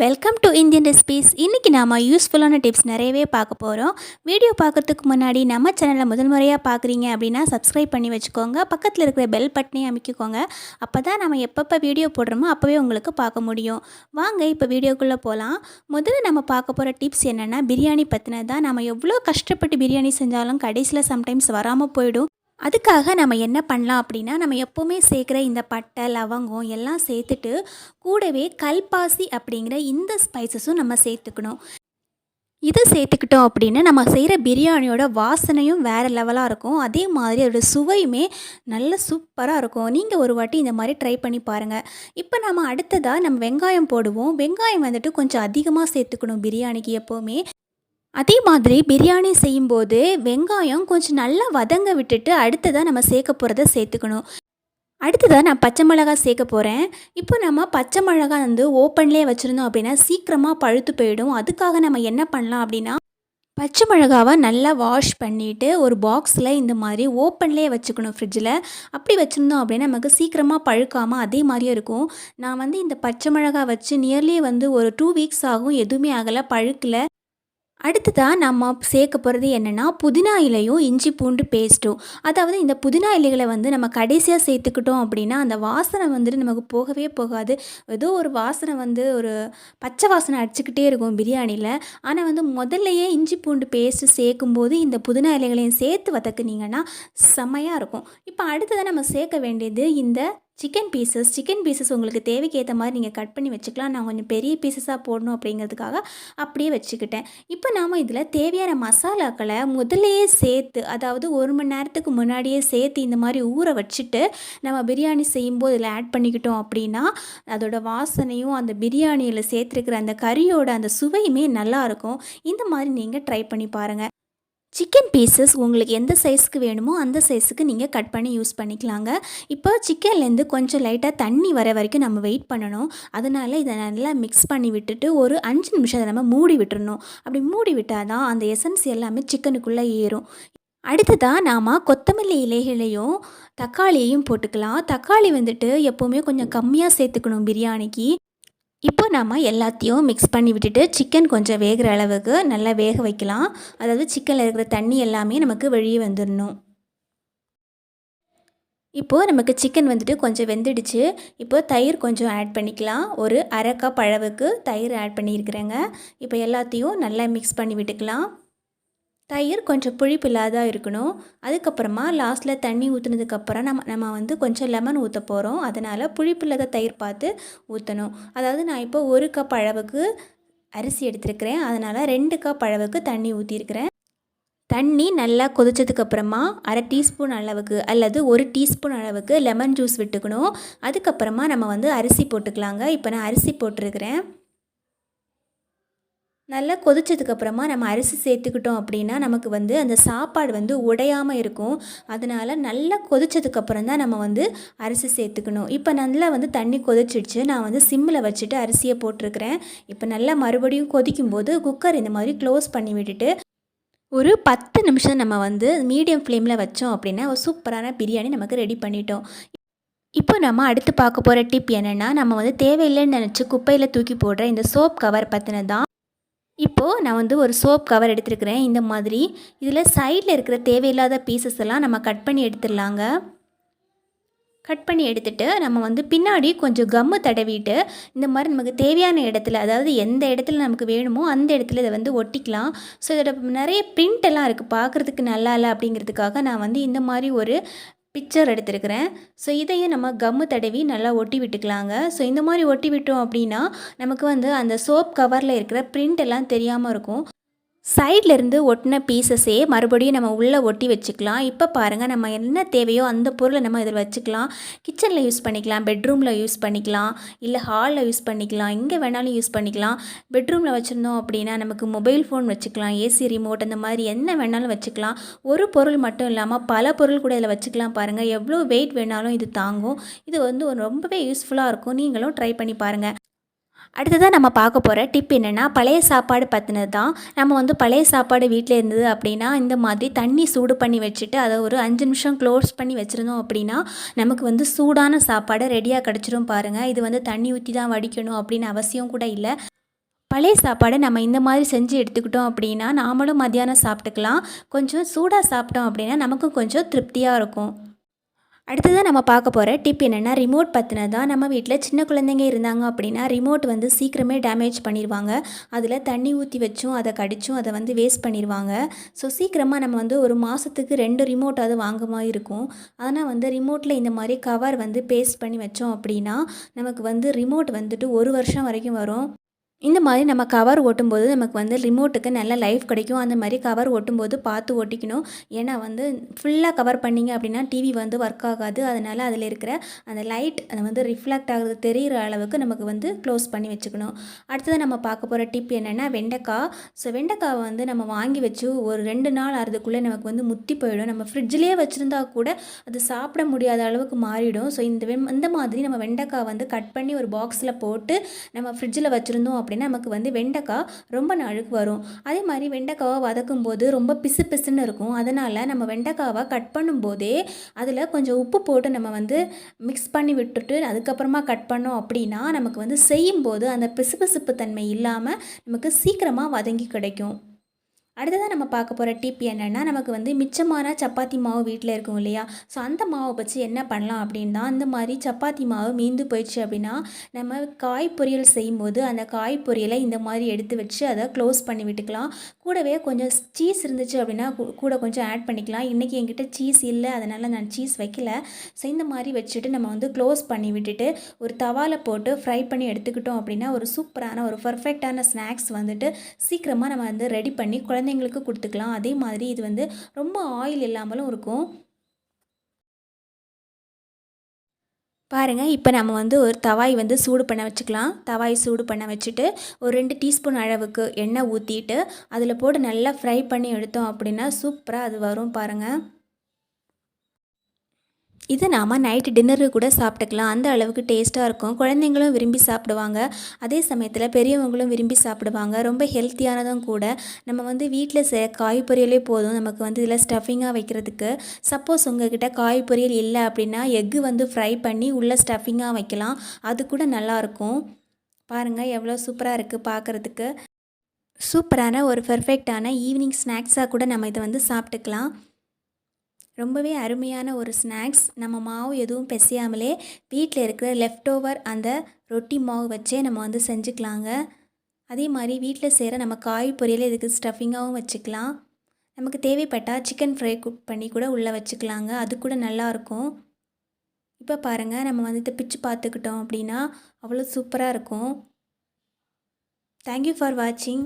Welcome to Indian recipes. இன்றைக்கி நாம் யூஸ்ஃபுல்லான டிப்ஸ் நிறையவே பார்க்க போகிறோம். வீடியோ பார்க்குறதுக்கு முன்னாடி நம்ம சேனலை முதல் முறையாக பார்க்குறீங்க அப்படின்னா சப்ஸ்கிரைப் பண்ணி வச்சுக்கோங்க. பக்கத்தில் இருக்கிற பெல் பட்டனையும் அமைக்கிக்கோங்க. அப்போ தான் நம்ம எப்பப்போ வீடியோ போடுறோமோ அப்போவே உங்களுக்கு பார்க்க முடியும். வாங்க இப்போ வீடியோக்குள்ளே போகலாம். முதல்ல நம்ம பார்க்க போகிற டிப்ஸ் என்னென்னா பிரியாணி பற்றினது தான். நம்ம எவ்வளோ கஷ்டப்பட்டு பிரியாணி செஞ்சாலும் கடைசியில் சம்டைம்ஸ் வராமல் போயிடும். அதுக்காக நம்ம என்ன பண்ணலாம் அப்படின்னா, நம்ம எப்போவுமே சேர்க்குற இந்த பட்டை, லவங்கம் எல்லாம் சேர்த்துட்டு கூடவே கல்பாசி அப்படிங்கிற இந்த ஸ்பைசஸும் நம்ம சேர்த்துக்கணும். இதை சேர்த்துக்கிட்டோம் அப்படின்னு நம்ம செய்கிற பிரியாணியோட வாசனையும் வேறு லெவலாக இருக்கும். அதே மாதிரி அதோட சுவையுமே நல்ல சூப்பராக இருக்கும். நீங்கள் ஒரு வாட்டி இந்த மாதிரி ட்ரை பண்ணி பாருங்கள். இப்போ நம்ம அடுத்ததாக நம்ம வெங்காயம் போடுவோம். வெங்காயம் வந்துட்டு கொஞ்சம் அதிகமாக சேர்த்துக்கணும் பிரியாணிக்கு எப்போவுமே. அதே மாதிரி பிரியாணி செய்யும்போது வெங்காயம் கொஞ்சம் நல்லா வதங்க விட்டுட்டு அடுத்ததாக நம்ம சேர்க்க போகிறத சேர்த்துக்கணும். அடுத்ததாக நான் பச்சை மிளகாய் சேர்க்க போகிறேன். இப்போ நம்ம பச்சை மிளகாய் வந்து ஓப்பன்லேயே வச்சுருந்தோம் அப்படின்னா சீக்கிரமாக பழுத்து போயிடும். அதுக்காக நம்ம என்ன பண்ணலாம் அப்படின்னா, பச்சை மிளகாவை நல்லா வாஷ் பண்ணிவிட்டு ஒரு பாக்ஸில் இந்த மாதிரி ஓப்பன்லேயே வச்சுக்கணும் ஃப்ரிட்ஜில். அப்படி வச்சுருந்தோம் அப்படின்னா நமக்கு சீக்கிரமாக பழுக்காமல் அதே மாதிரியே இருக்கும். நான் வந்து இந்த பச்சை மிளகாய் வச்சு நியர்லி வந்து ஒரு 2 வீக்ஸ் ஆகும், எதுவுமே ஆகலை, பழுக்கலை. அடுத்ததாக நம்ம சேர்க்க போகிறது என்னென்னா புதினா இலையும் இஞ்சி பூண்டு பேஸ்ட்டும். அதாவது இந்த புதினா இலைகளை வந்து நம்ம கடைசியாக சேர்த்துக்கிட்டோம் அப்படின்னா அந்த வாசனை வந்துட்டு நமக்கு போகவே போகாது. ஏதோ ஒரு வாசனை வந்து ஒரு பச்சை வாசனை அடிச்சுக்கிட்டே இருக்கும் பிரியாணியில். ஆனால் வந்து முதல்லையே இஞ்சி பூண்டு பேஸ்ட்டு சேர்க்கும்போது இந்த புதினா இலைகளையும் சேர்த்து வதக்குனீங்கன்னா செம்மையாக இருக்கும். இப்போ அடுத்ததாக நம்ம சேர்க்க வேண்டியது இந்த சிக்கன் பீசஸ் உங்களுக்கு தேவைக்கு ஏற்ற மாதிரி நீங்கள் கட் பண்ணி வச்சுக்கலாம். நான் கொஞ்சம் பெரிய பீசஸாக போடணும் அப்படிங்கிறதுக்காக அப்படியே வச்சுக்கிட்டேன். இப்போ நாம் இதில் தேவையான மசாலாக்களை முதல்லையே சேர்த்து, அதாவது 1 மணி நேரத்துக்கு முன்னாடியே சேர்த்து இந்த மாதிரி ஊற வச்சுட்டு நம்ம பிரியாணி செய்யும்போது இதில் ஆட் பண்ணிக்கிட்டோம் அப்படின்னா அதோடய வாசனையும் அந்த பிரியாணியில் சேர்த்துருக்கிற அந்த கறியோட அந்த சுவையுமே நல்லாயிருக்கும். இந்த மாதிரி நீங்கள் ட்ரை பண்ணி பாருங்கள். சிக்கன் பீசஸ் உங்களுக்கு எந்த சைஸ்க்கு வேணுமோ அந்த சைஸுக்கு நீங்கள் கட் பண்ணி யூஸ் பண்ணிக்கலாங்க. இப்போ சிக்கன்லேருந்து கொஞ்சம் லைட்டாக தண்ணி வர வரைக்கும் நம்ம வெயிட் பண்ணணும். அதனால் இதை நல்லா மிக்ஸ் பண்ணி விட்டுட்டு ஒரு 5 நிமிஷம் அதை நம்ம மூடி விட்டுறணும். அப்படி மூடி விட்டால் தான் அந்த எசன்ஸ் எல்லாமே சிக்கனுக்குள்ளே ஏறும். அடுத்ததாக நாம் கொத்தமல்லி இலைகளையும் தக்காளியையும் போட்டுக்கலாம். தக்காளி வந்துட்டு எப்போவுமே கொஞ்சம் கம்மியாக சேர்த்துக்கணும் பிரியாணிக்கு. இப்போ நம்ம எல்லாத்தையும் மிக்ஸ் பண்ணி விட்டுட்டு சிக்கன் கொஞ்சம் வேகிற அளவுக்கு நல்லா வேக வைக்கலாம். அதாவது சிக்கனில் இருக்கிற தண்ணி எல்லாமே நமக்கு வெளியே வந்துடணும். இப்போது நமக்கு சிக்கன் வந்துட்டு கொஞ்சம் வெந்துடுச்சு. இப்போ தயிர் கொஞ்சம் ஆட் பண்ணிக்கலாம். ஒரு 1/2 கப் அளவுக்கு தயிர் ஆட் பண்ணியிருக்கிறேங்க. இப்போ எல்லாத்தையும் நல்லா மிக்ஸ் பண்ணி விட்டுக்கலாம். தயிர் கொஞ்சம் புளிப்பு இல்லாத இருக்கணும். அதுக்கப்புறமா லாஸ்ட்டில் தண்ணி ஊற்றுனதுக்கப்புறம் நம்ம வந்து கொஞ்சம் லெமன் ஊற்ற போகிறோம். அதனால் புளிப்பு இல்லாத தயிர் பார்த்து ஊற்றணும். அதாவது நான் இப்போ 1 கப் அளவுக்கு அரிசி எடுத்துருக்கிறேன். அதனால் 2 கப் அளவுக்கு தண்ணி ஊற்றிருக்கிறேன். தண்ணி நல்லா கொதிச்சதுக்கப்புறமா 1/2 டீஸ்பூன் அளவுக்கு அல்லது 1 டீஸ்பூன் அளவுக்கு லெமன் ஜூஸ் விட்டுக்கணும். அதுக்கப்புறமா நம்ம வந்து அரிசி போட்டுக்கலாங்க. இப்போ நான் அரிசி போட்டிருக்கிறேன். நல்லா கொதிச்சதுக்கப்புறமா நம்ம அரிசி சேர்த்துக்கிட்டோம் அப்படின்னா நமக்கு வந்து அந்த சாப்பாடு வந்து உடையாமல் இருக்கும். அதனால் நல்லா கொதிச்சதுக்கப்புறம் தான் நம்ம வந்து அரிசி சேர்த்துக்கணும். இப்போ நல்லா வந்து தண்ணி கொதிச்சிடுச்சு. நான் வந்து சிம்மில் வச்சுட்டு அரிசியை போட்டிருக்கிறேன். இப்போ நல்லா மறுபடியும் கொதிக்கும்போது குக்கர் இந்த மாதிரி க்ளோஸ் பண்ணி விட்டுட்டு ஒரு 10 நிமிஷம் நம்ம வந்து மீடியம் ஃப்ளேமில் வச்சோம் அப்படின்னா ஒரு சூப்பரான பிரியாணி நமக்கு ரெடி பண்ணிட்டோம். இப்போ நம்ம அடுத்து பார்க்க போகிற டிப் என்னென்னா, நம்ம வந்து தேவையில்லைன்னு நினச்சி குப்பையில் தூக்கி போடுற இந்த சோப் கவர் பற்றினது தான். இப்போது நான் வந்து ஒரு சோப் கவர் எடுத்துருக்கிறேன். இந்த மாதிரி இதில் சைடில் இருக்கிற தேவையில்லாத பீசஸ் எல்லாம் நம்ம கட் பண்ணி எடுத்துடலாங்க. கட் பண்ணி எடுத்துகிட்டு நம்ம வந்து பின்னாடி கொஞ்சம் கம்மு தடவிட்டு இந்த மாதிரி நமக்கு தேவையான இடத்துல, அதாவது எந்த இடத்துல நமக்கு வேணுமோ அந்த இடத்துல இதை வந்து ஒட்டிக்கலாம். ஸோ இதோட நிறைய பிரிண்ட் எல்லாம் இருக்குது, பார்க்குறதுக்கு நல்லா இல்லை அப்படிங்கிறதுக்காக நான் வந்து இந்த மாதிரி ஒரு பிக்சர் எடுத்துருக்கிறேன். ஸோ இதையும் நம்ம கம்மு தடவி நல்லா ஒட்டி விட்டுக்கலாங்க. ஸோ இந்த மாதிரி ஒட்டி விட்டோம் அப்படின்னா நமக்கு வந்து அந்த சோப் கவரில் இருக்கிற பிரிண்ட் எல்லாம் தெரியாமல் இருக்கும். சைடில் இருந்து ஒட்டின பீசஸே மறுபடியும் நம்ம உள்ளே ஒட்டி வச்சுக்கலாம். இப்போ பாருங்கள், நம்ம என்ன தேவையோ அந்த பொருளை நம்ம இதில் வச்சுக்கலாம். கிச்சனில் யூஸ் பண்ணிக்கலாம், பெட்ரூமில் யூஸ் பண்ணிக்கலாம், இல்லை ஹாலில் யூஸ் பண்ணிக்கலாம், எங்கே வேணாலும் யூஸ் பண்ணிக்கலாம். பெட்ரூமில் வச்சுருந்தோம் அப்படின்னா நமக்கு மொபைல் ஃபோன் வச்சுக்கலாம், ஏசி ரிமோட், அந்த மாதிரி என்ன வேணாலும் வச்சுக்கலாம். ஒரு பொருள் மட்டும் இல்லாமல் பல பொருள் கூட இதில் வச்சுக்கலாம். பாருங்கள், எவ்வளோ வெயிட் வேணாலும் இது தாங்கும். இது வந்து ரொம்பவே யூஸ்ஃபுல்லாக இருக்கும். நீங்களும் ட்ரை பண்ணி பாருங்கள். அடுத்ததாக நம்ம பார்க்க போகிற டிப் என்னென்னா, பழைய சாப்பாடு பற்றினது தான். நம்ம வந்து பழைய சாப்பாடு வீட்டில் இருந்தது அப்படின்னா இந்த மாதிரி தண்ணி சூடு பண்ணி வச்சுட்டு அதை ஒரு 5 நிமிஷம் க்ளோஸ் பண்ணி வச்சுருந்தோம் அப்படின்னா நமக்கு வந்து சூடான சாப்பாடு ரெடியாக கிடச்சிரும். பாருங்கள், இது வந்து தண்ணி ஊற்றி தான் வடிக்கணும் அப்படின்னு அவசியம் கூட இல்லை. பழைய சாப்பாடை நம்ம இந்த மாதிரி செஞ்சு எடுத்துக்கிட்டோம் அப்படின்னா நாமளும் மத்தியானம் சாப்பிட்டுக்கலாம். கொஞ்சம் சூடாக சாப்பிட்டோம் அப்படின்னா நமக்கும் கொஞ்சம் திருப்தியாக இருக்கும். அடுத்ததாக நம்ம பார்க்க போகிற டிப் என்னென்னா ரிமோட் பற்றினது தான். நம்ம வீட்டில் சின்ன குழந்தைங்க இருந்தாங்க அப்படின்னா ரிமோட் வந்து சீக்கிரமே டேமேஜ் பண்ணிடுவாங்க. அதில் தண்ணி ஊற்றி வச்சும் அதை கடிச்சும் அதை வந்து வேஸ்ட் பண்ணிடுவாங்க. ஸோ சீக்கிரமாக நம்ம வந்து ஒரு மாதத்துக்கு 2 ரிமோட்டாவது வாங்க மாதிரி இருக்கும். ஆனால் வந்து ரிமோட்டில் இந்த மாதிரி கவர் வந்து பேஸ்ட் பண்ணி வச்சோம் அப்படின்னா நமக்கு வந்து ரிமோட் வந்துட்டு 1 வருஷம் வரைக்கும் வரும். இந்த மாதிரி நம்ம கவர் ஒட்டும்போது நமக்கு வந்து ரிமோட்டுக்கு நல்ல லைஃப் கிடைக்கும். அந்த மாதிரி கவர் ஒட்டும்போது பார்த்து ஒட்டிக்கணும். ஏன்னா வந்து ஃபுல்லாக கவர் பண்ணிங்க அப்படின்னா டிவி வந்து ஒர்க் ஆகாது. அதனால் அதில் இருக்கிற அந்த லைட் அதை வந்து ரிஃப்ளெக்ட் ஆகுறது தெரிகிற அளவுக்கு நமக்கு வந்து க்ளோஸ் பண்ணி வச்சுக்கணும். அடுத்தது நம்ம பார்க்க போகிற டிப் என்னென்னா வெண்டைக்காய். ஸோ வெண்டைக்காவை வந்து நம்ம வாங்கி வச்சு ஒரு 2 நாள் ஆகிறதுக்குள்ளே நமக்கு வந்து முத்தி போயிடும். நம்ம ஃப்ரிட்ஜ்லேயே வச்சுருந்தா கூட அது சாப்பிட முடியாத அளவுக்கு மாறிடும். ஸோ இந்த மாதிரி நம்ம வெண்டைக்காய் வந்து கட் பண்ணி ஒரு பாக்ஸில் போட்டு நம்ம ஃப்ரிட்ஜில் வச்சுருந்தோம் அப்படின்னா நமக்கு வந்து வெண்டைக்காய் ரொம்ப நாளுக்கு வரும். அதே மாதிரி வெண்டைக்காவை வதக்கும் போது ரொம்ப பிசு பிசுன்னு இருக்கும். அதனால் நம்ம வெண்டைக்காவை கட் பண்ணும்போதே அதில் கொஞ்சம் உப்பு போட்டு நம்ம வந்து மிக்ஸ் பண்ணி விட்டுட்டு அதுக்கப்புறமா கட் பண்ணோம் அப்படின்னா நமக்கு வந்து செய்யும்போது அந்த பிசுபிசுப்பு தன்மை இல்லாமல் நமக்கு சீக்கிரமாக வதங்கி கிடைக்கும். அடுத்ததாக நம்ம பார்க்க போகிற டிப் என்னென்னா நமக்கு வந்து மிச்சமான சப்பாத்தி மாவு வீட்டில் இருக்கும் இல்லையா? ஸோ அந்த மாவை வச்சு என்ன பண்ணலாம் அப்படின்னா இந்த மாதிரி சப்பாத்தி மாவு மீந்து போயிடுச்சு அப்படின்னா நம்ம காய் பொரியல் செய்யும்போது அந்த காய் பொரியலை இந்த மாதிரி எடுத்து வச்சு அதை க்ளோஸ் பண்ணி விட்டுக்கலாம். கூடவே கொஞ்சம் சீஸ் இருந்துச்சு அப்படின்னா கூட கொஞ்சம் ஆட் பண்ணிக்கலாம். இன்றைக்கி என்கிட்ட சீஸ் இல்லை, அதனால் நான் சீஸ் வைக்கல. ஸோ இந்த மாதிரி வச்சுட்டு நம்ம வந்து க்ளோஸ் பண்ணி விட்டுட்டு ஒரு தவாவில் போட்டு ஃப்ரை பண்ணி எடுத்துக்கிட்டோம் அப்படின்னா ஒரு சூப்பரான ஒரு பர்ஃபெக்டான ஸ்நாக்ஸ் வந்துட்டு சீக்கிரமாக நம்ம வந்து ரெடி பண்ணி குழந்தைங்களுக்கு கொடுத்துக்கலாம். அதே மாதிரி இது வந்து ரொம்ப ஆயில் இல்லாமலும் இருக்கும். பாருங்கள், இப்போ நம்ம வந்து ஒரு தவாய் வந்து சூடு பண்ண வச்சுக்கலாம். தவாய் சூடு பண்ண வச்சுட்டு ஒரு 2 டீஸ்பூன் அளவுக்கு எண்ணெய் ஊற்றிட்டு அதில் போட்டு நல்லா ஃப்ரை பண்ணி எடுத்தோம் அப்படின்னா சூப்பராக அது வரும் பாருங்கள். இது நாம் நைட்டு டின்னருக்கு கூட சாப்பிட்டுக்கலாம். அந்த அளவுக்கு டேஸ்ட்டாக இருக்கும். குழந்தைங்களும் விரும்பி சாப்பிடுவாங்க. அதே சமயத்தில் பெரியவங்களும் விரும்பி சாப்பிடுவாங்க. ரொம்ப ஹெல்த்தியானதும் கூட. நம்ம வந்து வீட்டில் காய் பொரியலே போதும் நமக்கு வந்து இதில் ஸ்டஃபிங்காக வைக்கிறதுக்கு. சப்போஸ் உங்கள்கிட்ட காய் பொரியல் இல்லை அப்படின்னா எக்கு வந்து ஃப்ரை பண்ணி உள்ளே ஸ்டஃபிங்காக வைக்கலாம். அது கூட நல்லாயிருக்கும். பாருங்கள் எவ்வளோ சூப்பராக இருக்குது பார்க்குறதுக்கு. சூப்பரான ஒரு பெர்ஃபெக்டான ஈவினிங் ஸ்நாக்ஸாக கூட நம்ம இதை வந்து சாப்பிட்டுக்கலாம். ரொம்பவே அருமையான ஒரு ஸ்நாக்ஸ். நம்ம மாவு எதுவும் பிசையாமலே வீட்டில் இருக்கிற லெஃப்ட் ஓவர் அந்த ரொட்டி மாவு வச்சே நம்ம வந்து செஞ்சுக்கலாங்க. அதே மாதிரி வீட்டில் செய்கிற நம்ம காய் பொரியல் இதுக்கு ஸ்டஃபிங்காகவும் வச்சுக்கலாம். நமக்கு தேவைப்பட்டால் சிக்கன் ஃப்ரை குக் பண்ணி கூட உள்ளே வச்சுக்கலாங்க. அது கூட நல்லாயிருக்கும். இப்போ பாருங்கள், நம்ம வந்து இதை பிச்சு பார்த்துக்கிட்டோம் அப்படின்னா அவ்வளோ சூப்பராக இருக்கும். தேங்க்யூ ஃபார் வாட்சிங்.